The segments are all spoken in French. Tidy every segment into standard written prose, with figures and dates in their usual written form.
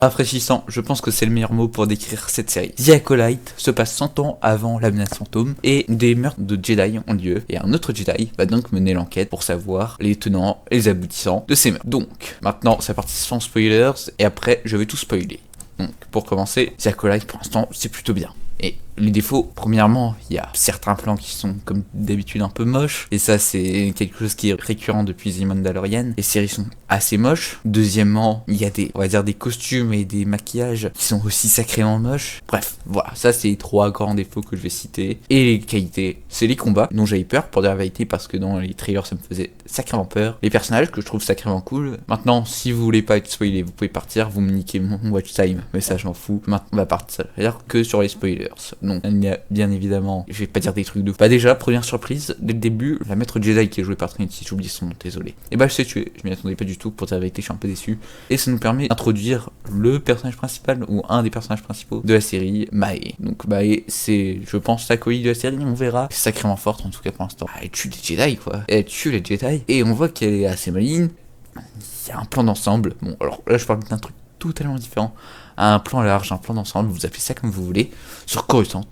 Rafraîchissant, je pense que c'est le meilleur mot pour décrire cette série. The Acolyte se passe 100 ans avant la menace fantôme et des meurtres de Jedi ont lieu et un autre Jedi va donc mener l'enquête pour savoir les tenants et les aboutissants de ces meurtres. Donc, maintenant c'est parti sans spoilers et après je vais tout spoiler. Donc, pour commencer, The Acolyte pour l'instant c'est plutôt bien. Et les défauts, premièrement, il y a certains plans qui sont comme d'habitude un peu moches, et ça c'est quelque chose qui est récurrent depuis The Mandalorian. Les séries sont assez moches. Deuxièmement, il y a des, on va dire, des costumes et des maquillages qui sont aussi sacrément moches. Bref, voilà, ça c'est les 3 grands défauts que je vais citer. Et les qualités, c'est les combats, dont j'ai eu peur pour dire la vérité parce que dans les trailers ça me faisait sacrément peur. Les personnages que je trouve sacrément cool. Maintenant, si vous voulez pas être spoilé, vous pouvez partir, vous me niquez mon watch time, mais ça je m'en fous. Maintenant, on va partir que sur les spoilers. Donc, il y a bien évidemment, je vais pas dire des trucs de... Bah déjà, première surprise, dès le début, la maître Jedi qui est jouée par Trinity, j'ai oublié son nom, désolé. Et bah je sais tuer, je m'y attendais pas du tout, pour dire la vérité, je suis un peu déçu. Et ça nous permet d'introduire le personnage principal, ou un des personnages principaux de la série, Mae. Donc Mae, c'est, je pense, la coïe de la série, on verra. C'est sacrément forte, en tout cas pour l'instant. Elle tue des Jedi, quoi. Elle tue les Jedi, et on voit qu'elle est assez maligne. Il y a un plan d'ensemble. Bon, alors là, je parle d'un truc totalement différent. Un plan large, un plan d'ensemble, vous appelez ça comme vous voulez, sur Coruscant,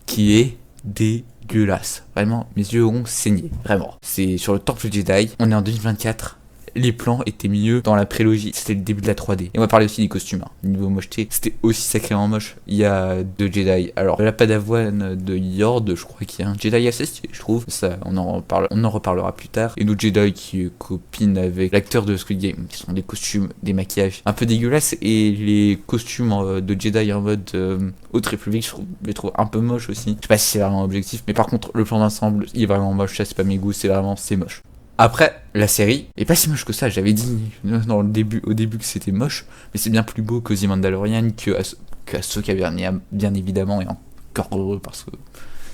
qui est dégueulasse. Vraiment, mes yeux ont saigné, vraiment. C'est sur le Temple Jedi, on est en 2024. Les plans étaient mieux dans la prélogie, c'était le début de la 3D. Et on va parler aussi des costumes, hein. Niveau mocheté, c'était aussi sacrément moche. Il y a 2 Jedi. Alors, la Padawan de Yord, je crois qu'il y a un Jedi assez stylé, je trouve. Ça, on en reparlera plus tard. Et nos Jedi qui copinent avec l'acteur de Squid Game, qui sont des costumes, des maquillages un peu dégueulasses. Et les costumes de Jedi en mode Haute République, je les trouve un peu moches aussi. Je sais pas si c'est vraiment objectif, mais par contre, le plan d'ensemble, il est vraiment moche. Ça, c'est pas mes goûts, c'est moche. Après, la série est pas si moche que ça. J'avais dit au début que c'était moche, mais c'est bien plus beau que The Mandalorian, que Ahsoka bien évidemment, et encore heureux parce que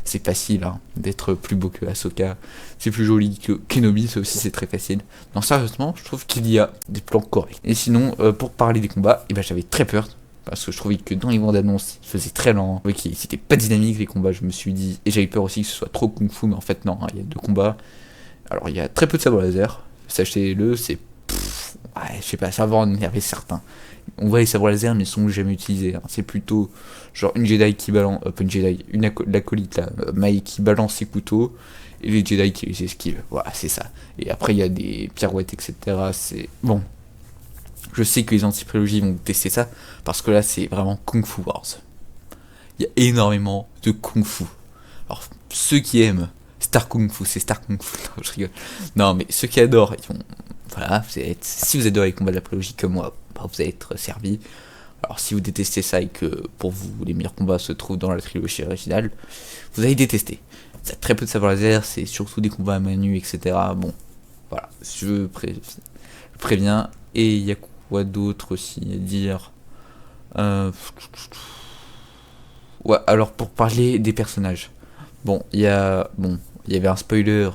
c'est facile hein, d'être plus beau que Ahsoka. C'est plus joli que Kenobi, ça aussi c'est très facile. Non, sérieusement, je trouve qu'il y a des plans corrects. Et sinon, pour parler des combats, j'avais très peur. Parce que je trouvais que dans les bandes annonces, il faisait très lent. Oui, c'était pas dynamique les combats, je me suis dit. Et j'avais peur aussi que ce soit trop kung-fu, mais en fait non, hein, il y a 2 combats. Alors il y a très peu de sabre laser, sachez-le, c'est... ouais, je sais pas, ça va en énerver certains. On voit les sabres laser mais ils sont jamais utilisés, hein. C'est plutôt genre une Jedi qui balance... pas une Jedi, l'acolyte là, Mai qui balance ses couteaux, et les Jedi qui les esquivent, voilà c'est ça. Et après il y a des pirouettes etc, c'est... Bon, je sais que les anti-prélogies vont tester ça, parce que là c'est vraiment Kung Fu Wars. Il y a énormément de Kung Fu. Alors ceux qui aiment Star Kung Fu, c'est Star Kung Fu, non, je rigole. Non, mais ceux qui adorent, ils vont... Voilà, si vous adorez les combats de la prélogie comme moi, vous allez être servi. Alors, si vous détestez ça et que pour vous, les meilleurs combats se trouvent dans la trilogie originale, vous allez détester. Ça a très peu de sabre laser, c'est surtout des combats à main nue, etc. Bon, voilà, je préviens. Et il y a quoi d'autre aussi à dire Ouais, alors pour parler des personnages. Bon, il y avait un spoiler,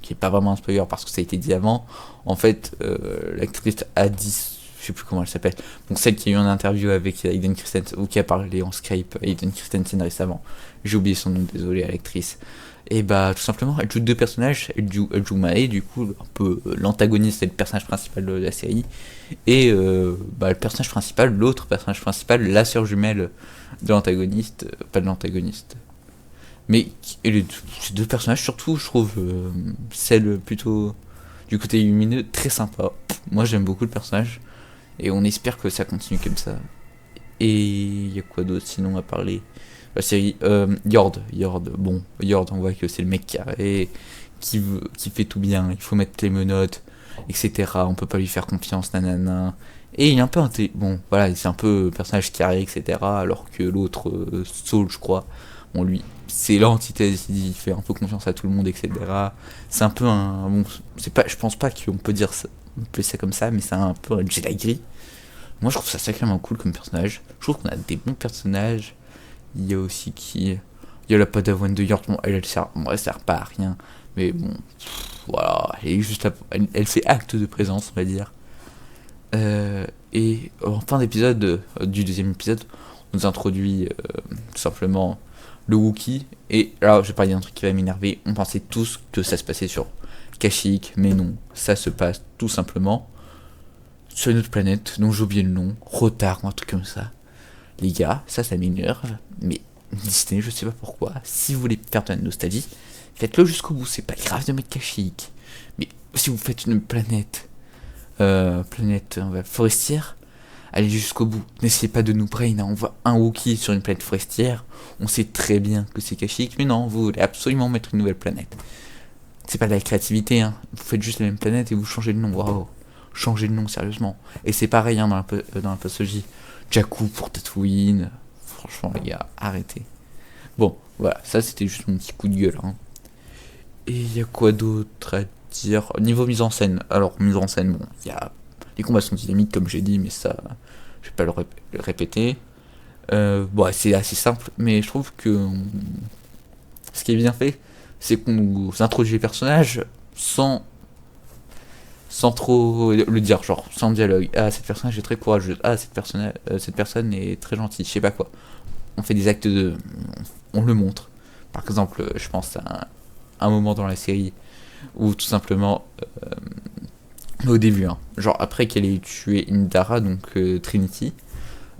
qui est pas vraiment un spoiler parce que ça a été dit avant. En fait, l'actrice a dit, je sais plus comment elle s'appelle, donc celle qui a eu une interview avec Hayden Christensen, ou qui a parlé en Skype Hayden Christensen récemment. J'ai oublié son nom, désolé à l'actrice. Et bah tout simplement, elle joue 2 personnages, elle joue Mae, du coup, un peu l'antagoniste et le personnage principal de la série. Et le personnage principal, l'autre personnage principal, la sœur jumelle de l'antagoniste, pas de l'antagoniste. Mais ces 2 personnages, surtout, je trouve celle plutôt du côté lumineux très sympa. Moi, j'aime beaucoup le personnage. Et on espère que ça continue comme ça. Et il y a quoi d'autre sinon à parler? La série Yord. Bon, Yord, on voit que c'est le mec carré qui fait tout bien. Il faut mettre les menottes, etc. On peut pas lui faire confiance, nanana. Et il est un peu bon, voilà, c'est un peu personnage carré, etc. Alors que l'autre, Saul, je crois, bon, lui, c'est l'antithèse, il fait un peu confiance à tout le monde, etc. C'est un peu un... Bon, c'est pas, je pense pas qu'on peut dire ça, on peut ça comme ça, mais c'est un peu un Jedi gris. Moi, je trouve ça sacrément cool comme personnage. Je trouve qu'on a des bons personnages. Il y a aussi il y a la Padawan de York, bon, elle sert pas à rien. Mais bon, voilà, elle est juste là, elle fait acte de présence, on va dire. Et en fin d'épisode, du 2e épisode, on nous introduit tout simplement le Wookiee. Et là, je vais parler d'un truc qui va m'énerver. On pensait tous que ça se passait sur Kashyyyk, mais non, ça se passe tout simplement sur une autre planète dont j'ai oublié le nom, Rotard ou un truc comme ça. Les gars, ça m'énerve, mais Disney, je sais pas pourquoi, si vous voulez faire de la nostalgie, faites-le jusqu'au bout, c'est pas grave de mettre Kashyyyk. Mais si vous faites une planète forestière, allez jusqu'au bout. N'essayez pas de nous brain, hein. On voit un Wookiee sur une planète forestière, on sait très bien que c'est Kashyyyk, mais non, vous voulez absolument mettre une nouvelle planète. C'est pas de la créativité, hein. Vous faites juste la même planète et vous changez le nom, waouh. Changez le nom, sérieusement. Et c'est pareil, hein, dans la postologie. Jakku pour Tatooine. Franchement, les gars, arrêtez. Bon, voilà, ça c'était juste mon petit coup de gueule, hein. Et il y a quoi d'autre à dire? Niveau mise en scène, alors mise en scène, bon, il y a les combats sont dynamiques comme j'ai dit, mais ça, je vais pas le répéter. Bon, c'est assez simple, mais je trouve que ce qui est bien fait, c'est qu'on nous introduit les personnages sans trop le dire, genre sans dialogue. Ah, cette personne est très courageuse. Ah, cette personne est très gentille. Je sais pas quoi. On fait des actes de, on le montre. Par exemple, je pense à un moment dans la série où tout simplement au début, hein, genre après qu'elle ait tué Indara, donc Trinity,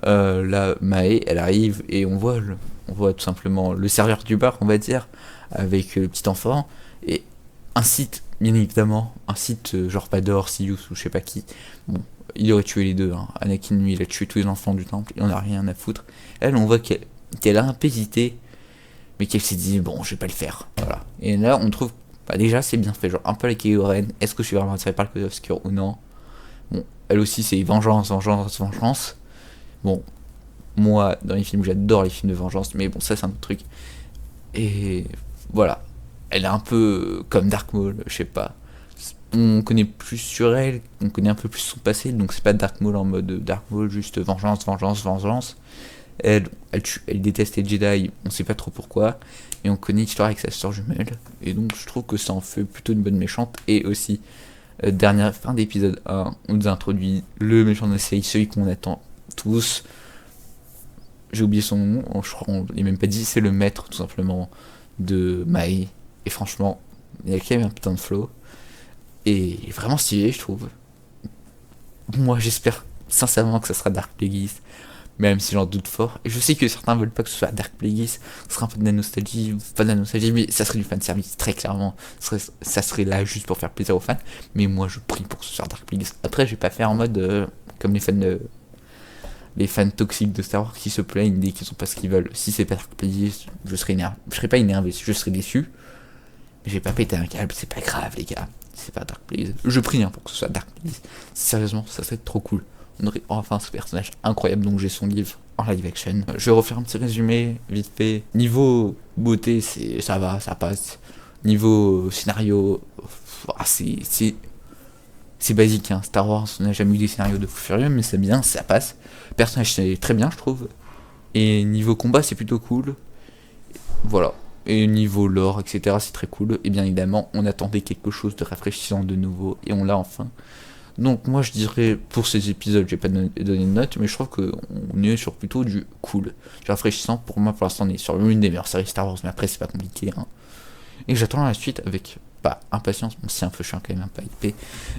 là Mae, elle arrive et on voit tout simplement le serveur du bar, on va dire, avec le petit enfant et incite, bien évidemment, incite genre Pador, Sidious ou je sais pas qui. Bon, il aurait tué les deux, hein. Anakin, lui, il a tué tous les enfants du temple, il en a rien à foutre. Elle, on voit qu'elle a un peu hésité, mais qu'elle s'est dit, bon, je vais pas le faire. Voilà. Et là, on trouve, bah déjà, c'est bien fait, genre un peu la Kylo Ren. Est-ce que je suis vraiment attiré par le côté obscur ou non? Bon, elle aussi, c'est vengeance, vengeance, vengeance. Bon, moi, dans les films, j'adore les films de vengeance, mais bon, ça, c'est un autre truc. Et voilà. Elle est un peu comme Dark Maul, je sais pas. On connaît plus sur elle, on connaît un peu plus son passé, donc c'est pas Dark Maul en mode Dark Maul, juste vengeance, vengeance, vengeance. Elle déteste les Jedi, on sait pas trop pourquoi, et on connaît l'histoire avec sa soeur jumelle, et donc je trouve que ça en fait plutôt une bonne méchante, et aussi, dernière fin d'épisode 1, on nous a introduit le méchant de la série, celui qu'on attend tous. J'ai oublié son nom, je crois qu'on l'a même pas dit, c'est le maître tout simplement de Mae, et franchement, il a quand même un putain de flow, et il est vraiment stylé, je trouve. Moi, j'espère sincèrement que ça sera Dark Plagueis, même si j'en doute fort. Et je sais que certains veulent pas que ce soit Dark Plagueis, ce sera un peu de la nostalgie, pas de la nostalgie, mais ça serait du fanservice, très clairement. Ça serait là juste pour faire plaisir aux fans, mais moi je prie pour que ce soit Dark Plagueis. Après, je vais pas faire en mode comme les fans toxiques de Star Wars qui se plaignent dès qu'ils ont pas ce qu'ils veulent. Si c'est pas Dark Plagueis, je serais énervé. Je serais pas énervé, je serais déçu. Mais j'ai pas pété un câble, c'est pas grave, les gars. C'est pas Dark Plagueis. Je prie pour que ce soit Dark Plagueis. Sérieusement, ça serait trop cool. On aurait enfin ce personnage incroyable, donc j'ai son livre en live action. Je vais refaire un petit résumé, vite fait. Niveau beauté, ça va, ça passe. Niveau scénario, c'est basique, hein. Star Wars, on n'a jamais eu des scénarios de fou furieux, mais c'est bien, ça passe. Personnage, c'est très bien, je trouve. Et niveau combat, c'est plutôt cool. Voilà. Et niveau lore, etc., c'est très cool. Et bien évidemment, on attendait quelque chose de rafraîchissant de nouveau, et on l'a enfin. Donc moi je dirais, pour ces épisodes, je vais pas donner de note, mais je trouve qu'on est sur plutôt du cool, du rafraîchissant. Pour moi, pour l'instant, on est sur l'une des meilleures séries Star Wars, mais après c'est pas compliqué, hein. Et j'attends la suite avec, pas impatience, bon si un peu, je suis quand même un peu hypé,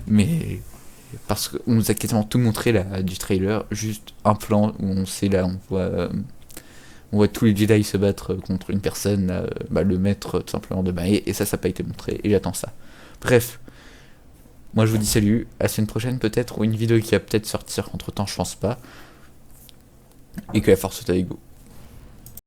mais parce qu'on nous a quasiment tout montré là, du trailer, juste un plan où on sait là, on voit tous les Jedi se battre contre une personne, là, le maître tout simplement de Mae, et ça n'a pas été montré, et j'attends ça. Bref. Moi je vous dis salut, à la semaine prochaine peut-être, ou une vidéo qui va peut-être sortir entre temps, je pense pas. Et que la force soit avec vous.